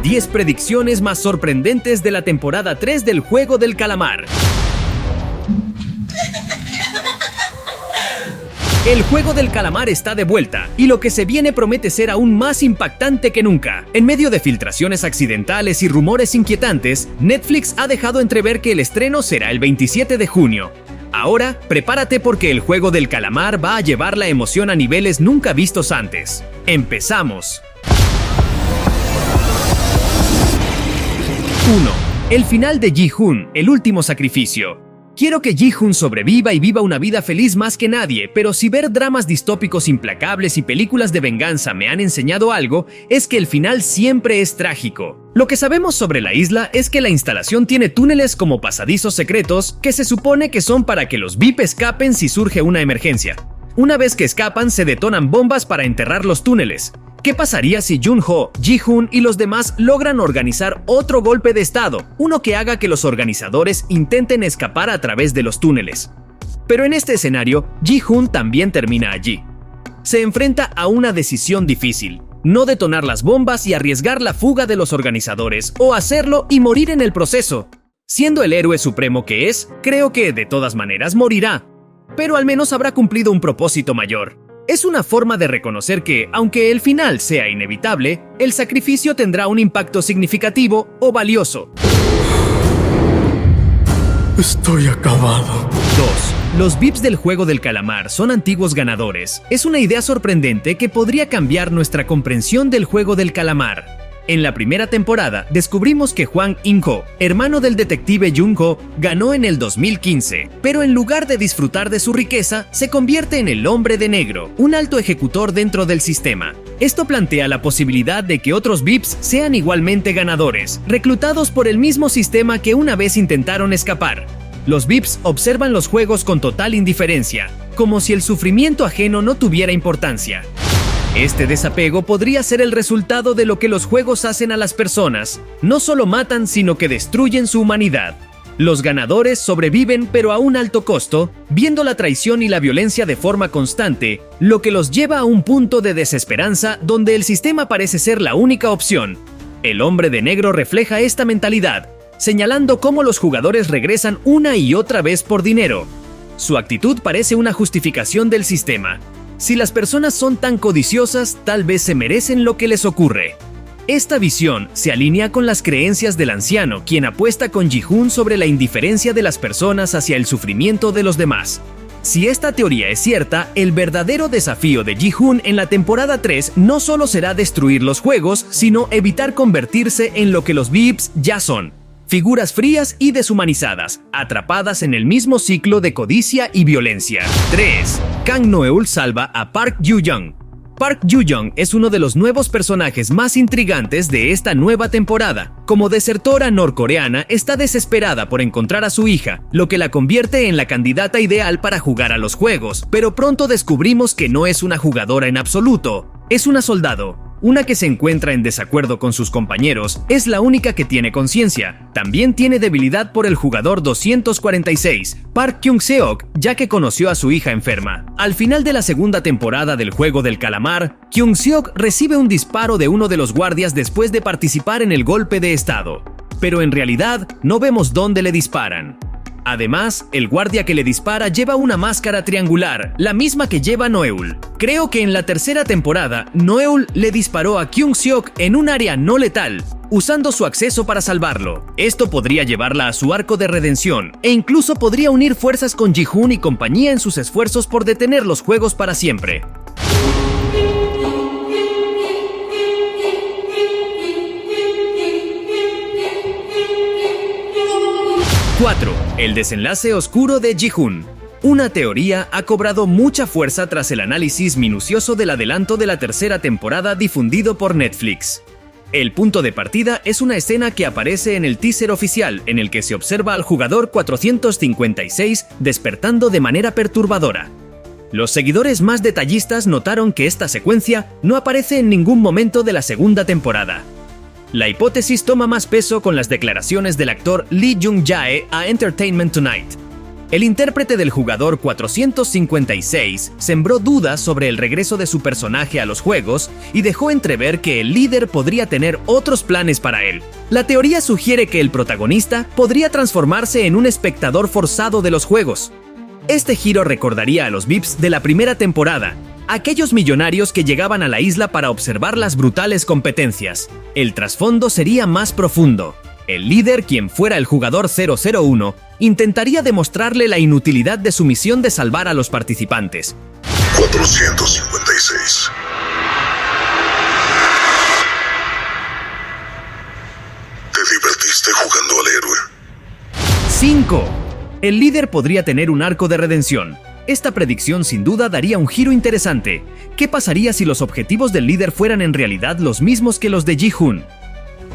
10 predicciones más sorprendentes de la temporada 3 del Juego del Calamar. El Juego del Calamar está de vuelta, y lo que se viene promete ser aún más impactante que nunca. En medio de filtraciones accidentales y rumores inquietantes, Netflix ha dejado entrever que el estreno será el 27 de junio. Ahora, prepárate porque el Juego del Calamar va a llevar la emoción a niveles nunca vistos antes. ¡Empezamos! 1. El final de Ji-hoon, el último sacrificio. Quiero que Ji-hoon sobreviva y viva una vida feliz más que nadie, pero si ver dramas distópicos implacables y películas de venganza me han enseñado algo, es que el final siempre es trágico. Lo que sabemos sobre la isla es que la instalación tiene túneles como pasadizos secretos que se supone que son para que los VIP escapen si surge una emergencia. Una vez que escapan, se detonan bombas para enterrar los túneles. ¿Qué pasaría si Junho, Ji-hoon y los demás logran organizar otro golpe de estado? Uno que haga que los organizadores intenten escapar a través de los túneles. Pero en este escenario, Ji-hoon también termina allí. Se enfrenta a una decisión difícil: no detonar las bombas y arriesgar la fuga de los organizadores, o hacerlo y morir en el proceso. Siendo el héroe supremo que es, creo que de todas maneras morirá. Pero al menos habrá cumplido un propósito mayor. Es una forma de reconocer que, aunque el final sea inevitable, el sacrificio tendrá un impacto significativo o valioso. Estoy acabado. 2. Los VIPs del Juego del Calamar son antiguos ganadores. Es una idea sorprendente que podría cambiar nuestra comprensión del Juego del Calamar. En la primera temporada, descubrimos que Hwang In-ho, hermano del detective Jung-ho, ganó en el 2015, pero en lugar de disfrutar de su riqueza, se convierte en el Hombre de Negro, un alto ejecutor dentro del sistema. Esto plantea la posibilidad de que otros VIPs sean igualmente ganadores, reclutados por el mismo sistema que una vez intentaron escapar. Los VIPs observan los juegos con total indiferencia, como si el sufrimiento ajeno no tuviera importancia. Este desapego podría ser el resultado de lo que los juegos hacen a las personas. No solo matan, sino que destruyen su humanidad. Los ganadores sobreviven, pero a un alto costo, viendo la traición y la violencia de forma constante, lo que los lleva a un punto de desesperanza donde el sistema parece ser la única opción. El Hombre de Negro refleja esta mentalidad, señalando cómo los jugadores regresan una y otra vez por dinero. Su actitud parece una justificación del sistema. Si las personas son tan codiciosas, tal vez se merecen lo que les ocurre. Esta visión se alinea con las creencias del anciano, quien apuesta con Ji-hoon sobre la indiferencia de las personas hacia el sufrimiento de los demás. Si esta teoría es cierta, el verdadero desafío de Ji-hoon en la temporada 3 no solo será destruir los juegos, sino evitar convertirse en lo que los VIPs ya son: figuras frías y deshumanizadas, atrapadas en el mismo ciclo de codicia y violencia. 3. Kang Noeul salva a Park Ju-young. Park Ju-young es uno de los nuevos personajes más intrigantes de esta nueva temporada. Como desertora norcoreana, está desesperada por encontrar a su hija, lo que la convierte en la candidata ideal para jugar a los juegos, pero pronto descubrimos que no es una jugadora en absoluto, es una soldado. Una que se encuentra en desacuerdo con sus compañeros, es la única que tiene conciencia. También tiene debilidad por el jugador 246, Park Kyung-seok, ya que conoció a su hija enferma. Al final de la segunda temporada del Juego del Calamar, Kyung-seok recibe un disparo de uno de los guardias después de participar en el golpe de estado. Pero en realidad, no vemos dónde le disparan. Además, el guardia que le dispara lleva una máscara triangular, la misma que lleva Noeul. Creo que en la tercera temporada, Noeul le disparó a Kyung-seok en un área no letal, usando su acceso para salvarlo. Esto podría llevarla a su arco de redención, e incluso podría unir fuerzas con Ji-hoon y compañía en sus esfuerzos por detener los juegos para siempre. 4. El desenlace oscuro de Ji-hoon. Una teoría ha cobrado mucha fuerza tras el análisis minucioso del adelanto de la tercera temporada difundido por Netflix. El punto de partida es una escena que aparece en el teaser oficial, en el que se observa al jugador 456 despertando de manera perturbadora. Los seguidores más detallistas notaron que esta secuencia no aparece en ningún momento de la segunda temporada. La hipótesis toma más peso con las declaraciones del actor Lee Jung-jae a Entertainment Tonight. El intérprete del jugador 456 sembró dudas sobre el regreso de su personaje a los juegos y dejó entrever que el líder podría tener otros planes para él. La teoría sugiere que el protagonista podría transformarse en un espectador forzado de los juegos. Este giro recordaría a los VIPs de la primera temporada, aquellos millonarios que llegaban a la isla para observar las brutales competencias. El trasfondo sería más profundo. El líder, quien fuera el jugador 001, intentaría demostrarle la inutilidad de su misión de salvar a los participantes. 456. ¿Te divertiste jugando al héroe? 5. El líder podría tener un arco de redención. Esta predicción sin duda daría un giro interesante. ¿Qué pasaría si los objetivos del líder fueran en realidad los mismos que los de Ji-Hoon?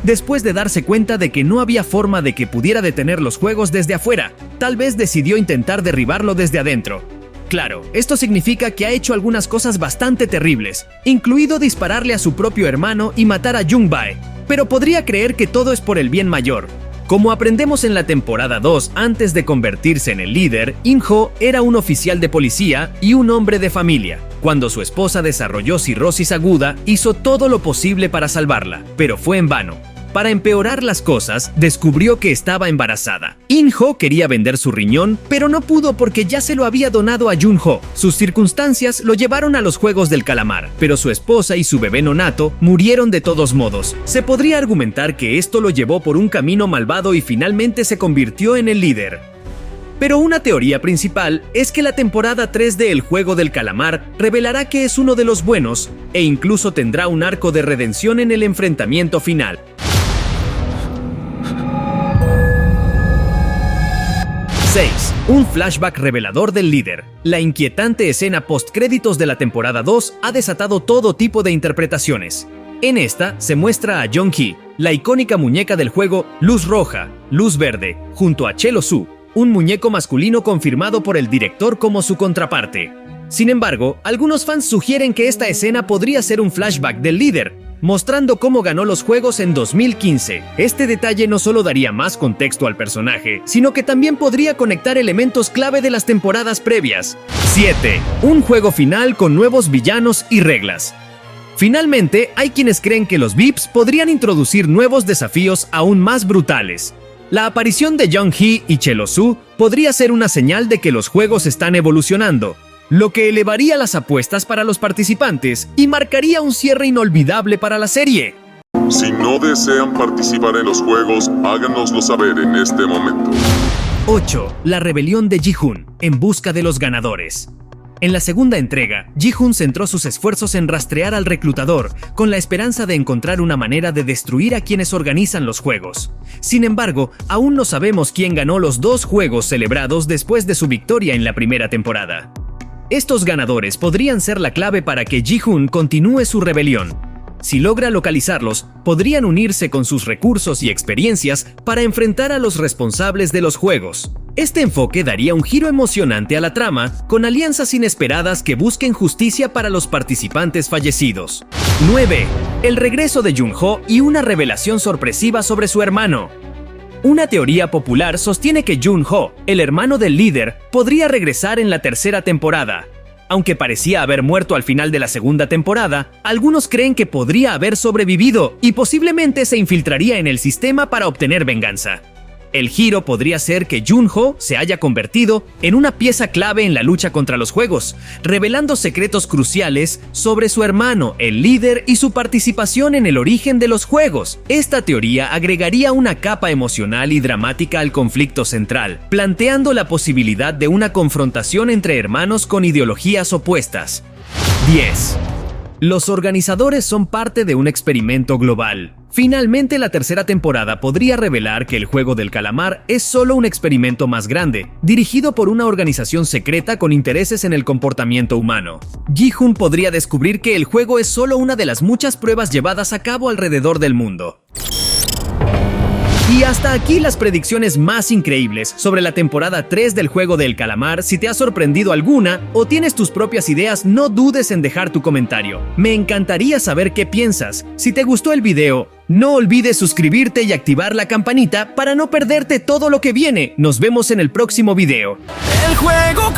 Después de darse cuenta de que no había forma de que pudiera detener los juegos desde afuera, tal vez decidió intentar derribarlo desde adentro. Claro, esto significa que ha hecho algunas cosas bastante terribles, incluido dispararle a su propio hermano y matar a Jung-bae, pero podría creer que todo es por el bien mayor. Como aprendemos en la temporada 2, antes de convertirse en el líder, In-ho era un oficial de policía y un hombre de familia. Cuando su esposa desarrolló cirrosis aguda, hizo todo lo posible para salvarla, pero fue en vano. Para empeorar las cosas, descubrió que estaba embarazada. In-ho quería vender su riñón, pero no pudo porque ya se lo había donado a Jun-ho. Sus circunstancias lo llevaron a los Juegos del Calamar, pero su esposa y su bebé nonato murieron de todos modos. Se podría argumentar que esto lo llevó por un camino malvado y finalmente se convirtió en el líder. Pero una teoría principal es que la temporada 3 de El Juego del Calamar revelará que es uno de los buenos e incluso tendrá un arco de redención en el enfrentamiento final. 6. Un flashback revelador del líder. La inquietante escena postcréditos de la temporada 2 ha desatado todo tipo de interpretaciones. En esta se muestra a Jong-hee, la icónica muñeca del juego Luz Roja, Luz Verde, junto a Chelo-soo, un muñeco masculino confirmado por el director como su contraparte. Sin embargo, algunos fans sugieren que esta escena podría ser un flashback del líder, mostrando cómo ganó los juegos en 2015. Este detalle no solo daría más contexto al personaje, sino que también podría conectar elementos clave de las temporadas previas. 7. Un juego final con nuevos villanos y reglas. Finalmente, hay quienes creen que los VIPs podrían introducir nuevos desafíos aún más brutales. La aparición de Jong-hee y Chelo-soo podría ser una señal de que los juegos están evolucionando, lo que elevaría las apuestas para los participantes y marcaría un cierre inolvidable para la serie. Si no desean participar en los juegos, háganoslo saber en este momento. 8. La rebelión de Ji-Hoon, en busca de los ganadores. En la segunda entrega, Ji-Hoon centró sus esfuerzos en rastrear al reclutador, con la esperanza de encontrar una manera de destruir a quienes organizan los juegos. Sin embargo, aún no sabemos quién ganó los 2 juegos celebrados después de su victoria en la primera temporada. Estos ganadores podrían ser la clave para que Ji-Hoon continúe su rebelión. Si logra localizarlos, podrían unirse con sus recursos y experiencias para enfrentar a los responsables de los juegos. Este enfoque daría un giro emocionante a la trama, con alianzas inesperadas que busquen justicia para los participantes fallecidos. 9. El regreso de Jun-ho y una revelación sorpresiva sobre su hermano. Una teoría popular sostiene que Jun-ho, el hermano del líder, podría regresar en la tercera temporada. Aunque parecía haber muerto al final de la segunda temporada, algunos creen que podría haber sobrevivido y posiblemente se infiltraría en el sistema para obtener venganza. El giro podría ser que Jun-ho se haya convertido en una pieza clave en la lucha contra los juegos, revelando secretos cruciales sobre su hermano, el líder, y su participación en el origen de los juegos. Esta teoría agregaría una capa emocional y dramática al conflicto central, planteando la posibilidad de una confrontación entre hermanos con ideologías opuestas. 10. Los organizadores son parte de un experimento global. Finalmente, la tercera temporada podría revelar que el Juego del Calamar es solo un experimento más grande, dirigido por una organización secreta con intereses en el comportamiento humano. Ji-Hoon podría descubrir que el juego es solo una de las muchas pruebas llevadas a cabo alrededor del mundo. Y hasta aquí las predicciones más increíbles sobre la temporada 3 del Juego del Calamar. Si te ha sorprendido alguna o tienes tus propias ideas, no dudes en dejar tu comentario. Me encantaría saber qué piensas. Si te gustó el video, no olvides suscribirte y activar la campanita para no perderte todo lo que viene. Nos vemos en el próximo video. El juego